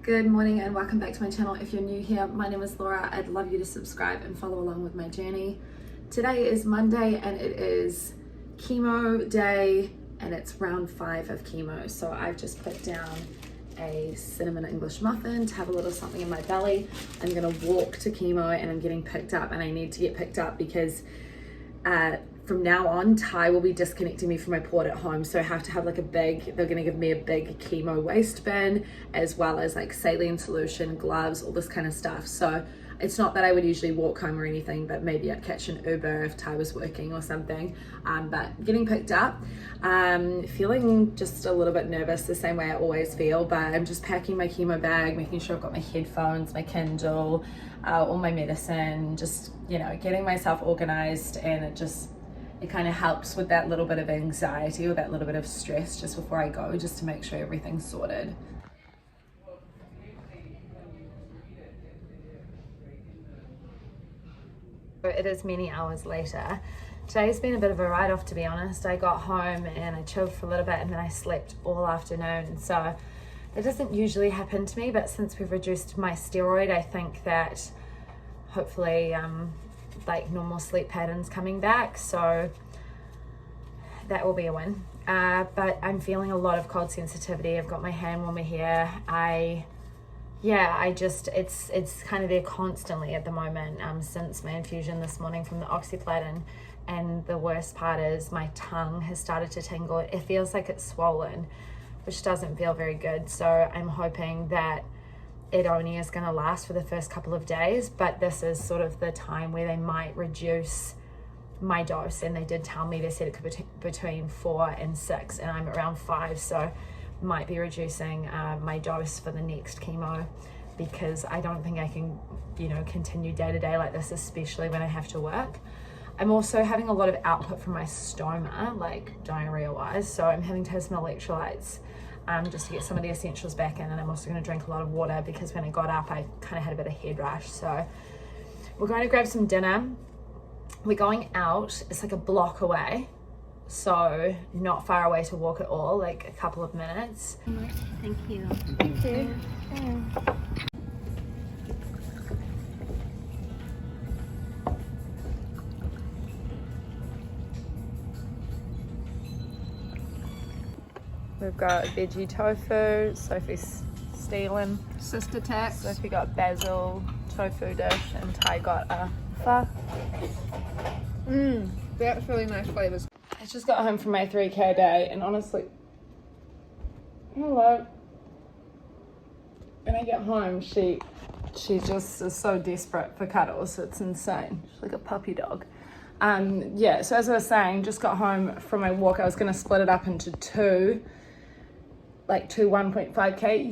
Good morning and welcome back to my channel. If you're new here, my name is Laura. I'd love you to subscribe and follow along with my journey. Today is Monday and it is chemo day and it's round 5 of chemo. So I've just put down a cinnamon English muffin to have a little something in my belly. I'm gonna walk to chemo and I'm getting picked up, and I need to get picked up because from now on, Ty will be disconnecting me from my port at home. So I have to have like they're gonna give me a big chemo waste bin, as well as like saline solution, gloves, all this kind of stuff. So it's not that I would usually walk home or anything, but maybe I'd catch an Uber if Ty was working or something. But getting picked up, feeling just a little bit nervous, the same way I always feel, but I'm just packing my chemo bag, making sure I've got my headphones, my Kindle, all my medicine, just, you know, getting myself organized. And it kind of helps with that little bit of anxiety or that little bit of stress just before I go, just to make sure everything's sorted. It is many hours later. Today's been a bit of a write-off, to be honest. I got home and I chilled for a little bit and then I slept all afternoon. So it doesn't usually happen to me, but since we've reduced my steroid, I think that hopefully like normal sleep patterns coming back, so that will be a win. But I'm feeling a lot of cold sensitivity. I've got my hand warmer here. It's kind of there constantly at the moment since my infusion this morning from the oxyplatin. And the worst part is my tongue has started to tingle. It feels like it's swollen, which doesn't feel very good. So I'm hoping that it only is going to last for the first couple of days, but this is sort of the time where they might reduce my dose. And they did tell me, they said it could be between 4 and 6, and I'm around 5, so might be reducing my dose for the next chemo, because I don't think I can, continue day to day like this, especially when I have to work. I'm also having a lot of output from my stoma, like diarrhea wise, so I'm having to have some electrolytes just to get some of the essentials back in. And I'm also going to drink a lot of water because when I got up I kind of had a bit of head rush. So we're going to grab some dinner. We're going out, it's like a block away, so not far away to walk at all, like a couple of minutes. Thank you. Thank you. We've got veggie tofu, Sophie's stealing. Sister tax. Sophie got basil tofu dish and Ty got a pho. That's really nice flavors. I just got home from my 3K day, and honestly, hello. When I get home, she just is so desperate for cuddles. It's insane. She's like a puppy dog. So as I was saying, just got home from my walk. I was going to split it up into two 1.5K.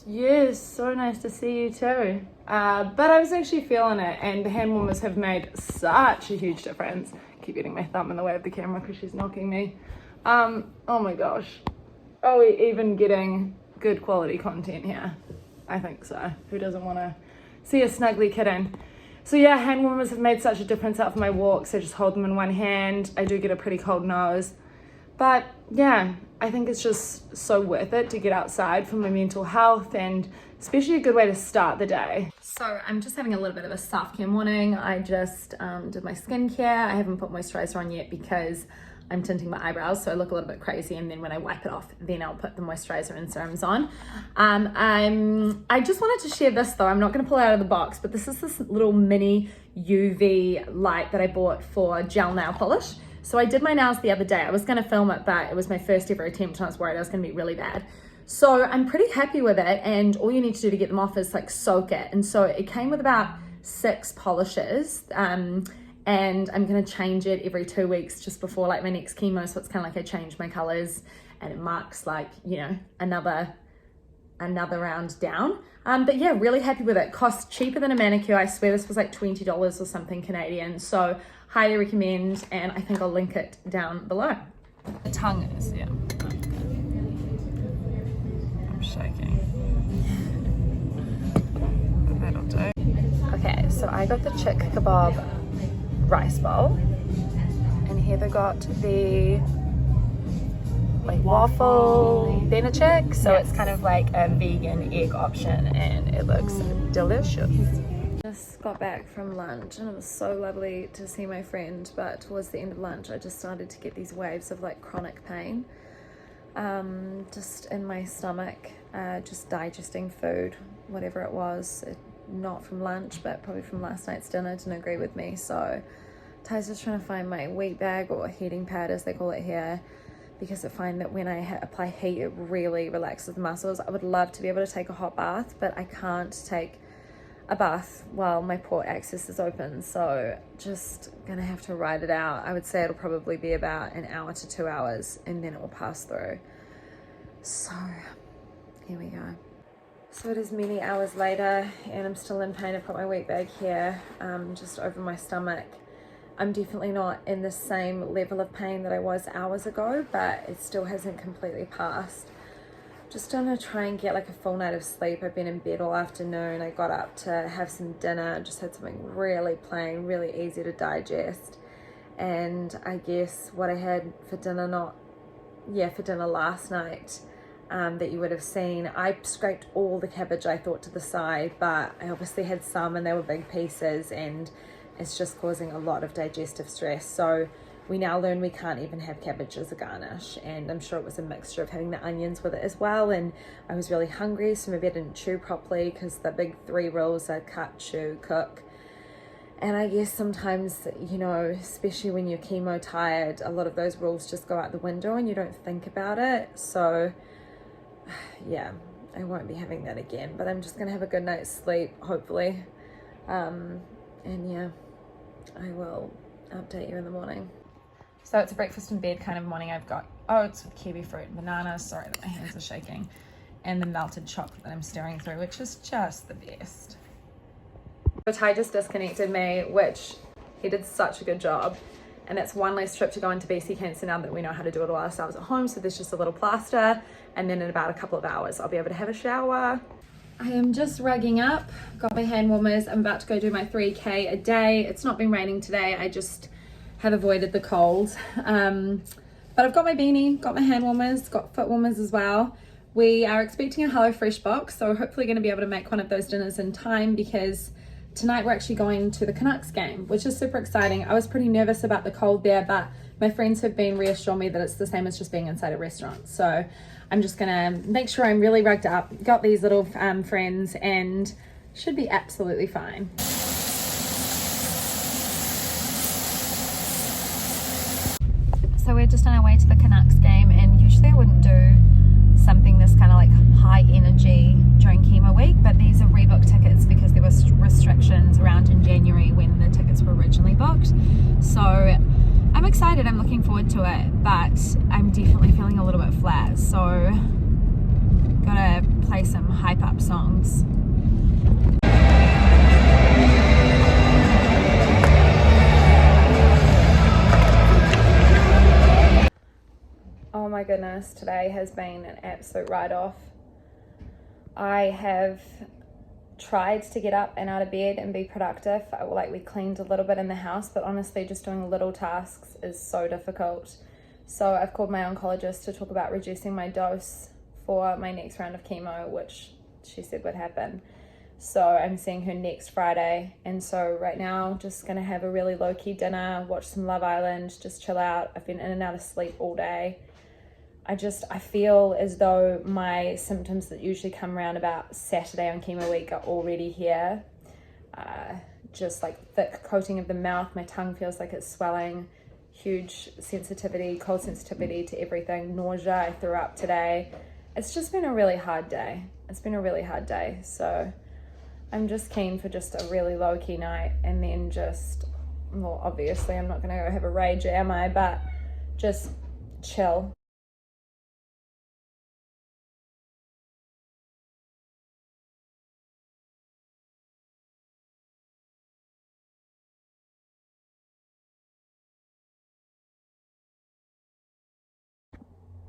Yes, so nice to see you too. But I was actually feeling it, and the hand warmers have made such a huge difference. I keep getting my thumb in the way of the camera because she's knocking me. Oh my gosh. Are we even getting good quality content here? I think so. Who doesn't want to see a snuggly kitten? So yeah, hand warmers have made such a difference out for my walks. I just hold them in one hand. I do get a pretty cold nose. But yeah, I think it's just so worth it to get outside for my mental health, and especially a good way to start the day. So I'm just having a little bit of a self-care morning. I just did my skincare. I haven't put moisturizer on yet because I'm tinting my eyebrows, so I look a little bit crazy, and then when I wipe it off, then I'll put the moisturizer and serums on. I just wanted to share this though. I'm not going to pull it out of the box, but this is this little mini UV light that I bought for gel nail polish. So I did my nails the other day. I was going to film it, but it was my first ever attempt and I was worried I was going to be really bad. So I'm pretty happy with it, and all you need to do to get them off is like soak it. And so it came with about 6 polishes, and I'm going to change it every 2 weeks just before like my next chemo. So it's kind of like I change my colors and it marks like, another round down. But yeah, really happy with it. Costs cheaper than a manicure. I swear this was like $20 or something Canadian. So highly recommend, and I think I'll link it down below. The tongue is, yeah. I'm shaking. That'll do. Okay, so I got the chick kebab rice bowl, and here they got the like waffle Benachik, so it's kind of like a vegan egg option, and it looks delicious. Just got back from lunch and it was so lovely to see my friend, but towards the end of lunch I just started to get these waves of like chronic pain just in my stomach, just digesting food, whatever it was, not from lunch but probably from last night's dinner didn't agree with me. So Ty's just trying to find my wheat bag, or heating pad as they call it here, because I find that when I apply heat it really relaxes the muscles. I would love to be able to take a hot bath, but I can't take a bath while my port access is open, so just gonna have to ride it out. I would say it'll probably be about an hour to 2 hours and then it will pass through. So here we go. So it is many hours later and I'm still in pain. I've got my wheat bag here, just over my stomach. I'm definitely not in the same level of pain that I was hours ago, but it still hasn't completely passed. Just gonna try and get like a full night of sleep. I've been in bed all afternoon. I got up to have some dinner, just had something really plain, really easy to digest. And I guess what I had for dinner, for dinner last night, that you would have seen, I scraped all the cabbage I thought to the side, but I obviously had some and they were big pieces, and it's just causing a lot of digestive stress. So we now learn we can't even have cabbage as a garnish, and I'm sure it was a mixture of having the onions with it as well, and I was really hungry, so maybe I didn't chew properly, because the big 3 rules are cut, chew, cook. And I guess sometimes, you know, especially when you're chemo tired, a lot of those rules just go out the window and you don't think about it. So yeah, I won't be having that again, but I'm just gonna have a good night's sleep, hopefully, and yeah, I will update you in the morning. So it's a breakfast in bed kind of morning. I've got oats with kiwi fruit and bananas, sorry that my hands are shaking, and the melted chocolate that I'm stirring through, which is just the best. So Ty just disconnected me, which he did such a good job, and it's one less trip to go into BC Cancer now that we know how to do it all ourselves at home. So there's just a little plaster, and then in about a couple of hours I'll be able to have a shower. I am just rugging up, got my hand warmers. I'm about to go do my 3K a day. It's not been raining today, I just have avoided the cold, but I've got my beanie, got my hand warmers, got foot warmers as well. We are expecting a HelloFresh box, so we're hopefully going to be able to make one of those dinners in time, because tonight we're actually going to the Canucks game, which is super exciting. I was pretty nervous about the cold there, but my friends have been reassuring me that it's the same as just being inside a restaurant. So I'm just gonna make sure I'm really rugged up, got these little friends, and should be absolutely fine. So we're just on our way to the Canucks game, and usually I wouldn't do something this kind of like high energy during chemo week, but these are rebook tickets because there was restrictions around in January when the tickets were originally booked. So I'm excited, I'm looking forward to it, but I'm definitely feeling a little bit flat, so gotta play some hype up songs. Oh my goodness, today has been an absolute write-off. I have tried to get up and out of bed and be productive. We cleaned a little bit in the house, but honestly just doing little tasks is so difficult. So I've called my oncologist to talk about reducing my dose for my next round of chemo, which she said would happen. So I'm seeing her next Friday, and so right now just gonna have a really low-key dinner, watch some Love Island, just chill out. I've been in and out of sleep all day. I feel as though my symptoms that usually come around about Saturday on chemo week are already here. Just like thick coating of the mouth, my tongue feels like it's swelling, huge sensitivity, cold sensitivity to everything, nausea, I threw up today. It's just been a really hard day. It's been a really hard day. So I'm just keen for just a really low key night, and then just, well, obviously I'm not gonna go have a rage, am I? But just chill.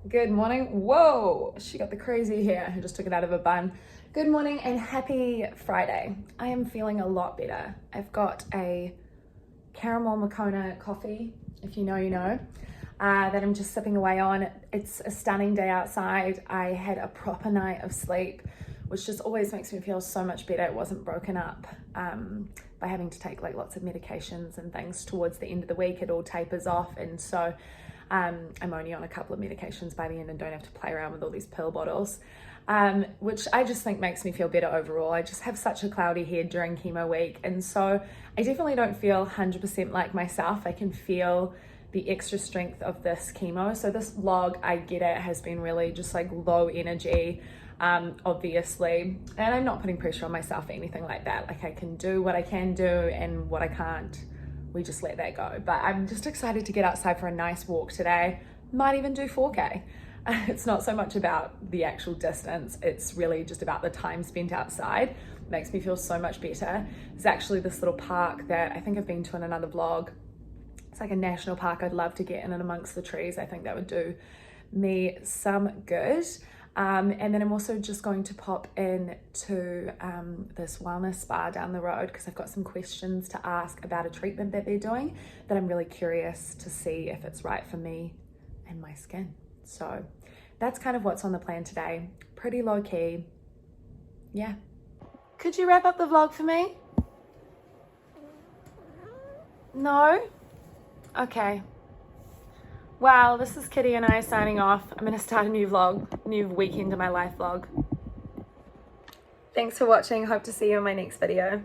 Good morning. Whoa, she got the crazy hair. I just took it out of a bun. Good morning and happy Friday. I am feeling a lot better. I've got a caramel Moccona coffee. If you know, you know. that I'm just sipping away on. It's a stunning day outside. I had a proper night of sleep, which just always makes me feel so much better. It wasn't broken up by having to take like lots of medications and things towards the end of the week. It all tapers off, and so I'm only on a couple of medications by the end and don't have to play around with all these pill bottles, which I just think makes me feel better overall. I just have such a cloudy head during chemo week, and so I definitely don't feel 100% like myself. I can feel the extra strength of this chemo. So this vlog, I get it, has been really just like low energy, obviously, and I'm not putting pressure on myself or anything like that. Like I can do what I can do, and what I can't, we just let that go. But I'm just excited to get outside for a nice walk today. Might even do 4K. It's not so much about the actual distance, it's really just about the time spent outside. It makes me feel so much better. There's actually this little park that I think I've been to in another vlog. It's like a national park. I'd love to get in and amongst the trees. I think that would do me some good. And then I'm also just going to pop in to this wellness spa down the road because I've got some questions to ask about a treatment that they're doing that I'm really curious to see if it's right for me and my skin. So that's kind of what's on the plan today. Pretty low key. Yeah. Could you wrap up the vlog for me? No? Okay. Well, this is Kitty and I signing off. I'm going to start a new vlog, new weekend of my life vlog. Thanks for watching. Hope to see you in my next video.